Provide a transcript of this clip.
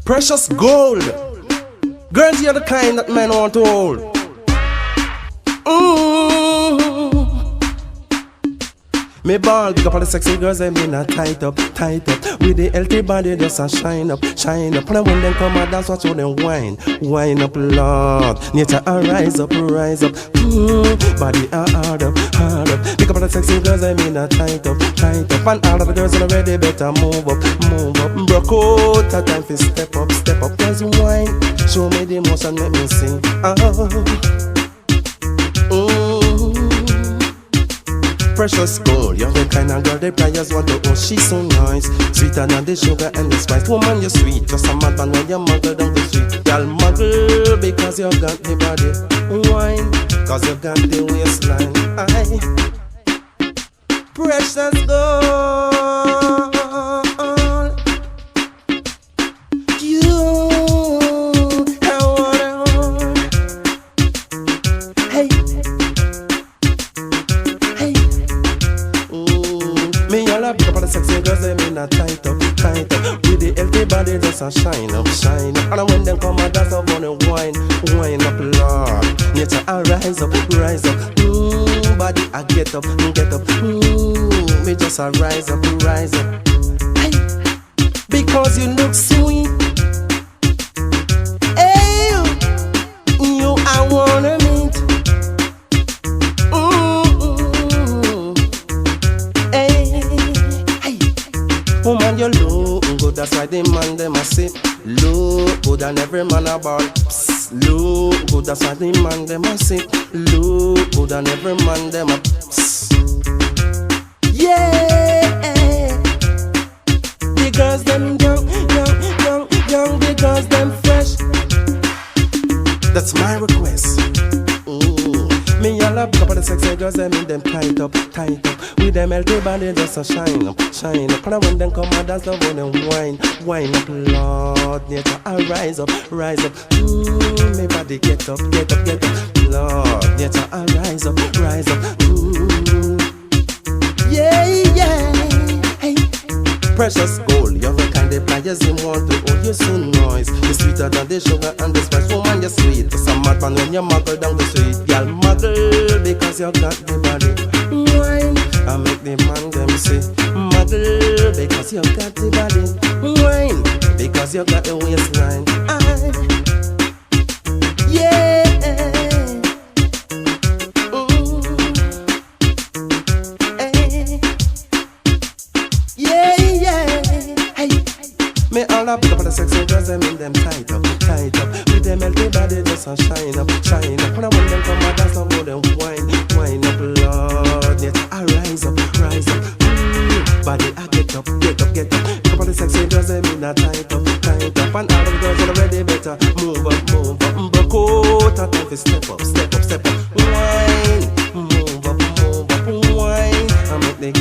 Precious gold. Girls, you're the kind that men want to hold. Me ball, big up all the sexy girls, I mean a tight up. With the healthy body, just a shine up. And when them come and dance, watch how them wine up, Lord. Nature a rise up. Body a hard up. Big up all the sexy girls, I mean a tight up. And all of the girls already better move up. Broke out, a time for step up. Girls wine, show me the motion, make me sing. Precious gold, you're the kind of girl the Pliers want to own. She's so nice, sweeter than the sugar and the spice. Woman, you're sweet, just a madman when you muggle down the street. Girl, muggle because you got the body. Wine, cause you got the waistline. Precious gold, you, I wanna hold. Hey. Me all up, pick up all the sexy girls, they mean a tight up. With the healthy body, just a shine up. And when them come and dance, I wanna wine up, Lord. Nature a rise up. Body I get up. Me just a rise up. Hey, because you look sweet. Hey, you I wanna meet. Woman, you look good, that's why the man them a sip. Look good and every man a ball. Look good, that's why the man them a sip. Look good and every man them a yeah. The girls them young, the girls them fresh. That's my request. Me all up, couple of sexy girls, I mean them tight up. With them healthy body, just a shine up. And when them come and dance, they wanna wine up, Lord. Nature a rise up. Me body get up, Lord. Nature a rise up. Yeah. Hey, precious gold, you're the kind of Pliers you want to hold. You're so nice, you're sweeter than the sugar and the spice. Woman, you're sweet, it's a madman when you muggle down the street. Y'all muggle because you got the body. Wine, I make the man them say. Muggle because you got the body. Wine, because you got the waistline. Yeah. Me all up, pick up all the sexy girls, I mean them tight up. With them healthy body, just a shine up. And when them come and dance, I want them wine up, Lord. Yet I rise up. Body I get up. Pick up all the sexy girls, I mean a tight up. And all of the girls already better move up. Broke out, a time for step up. Wine, move up, wine. I make the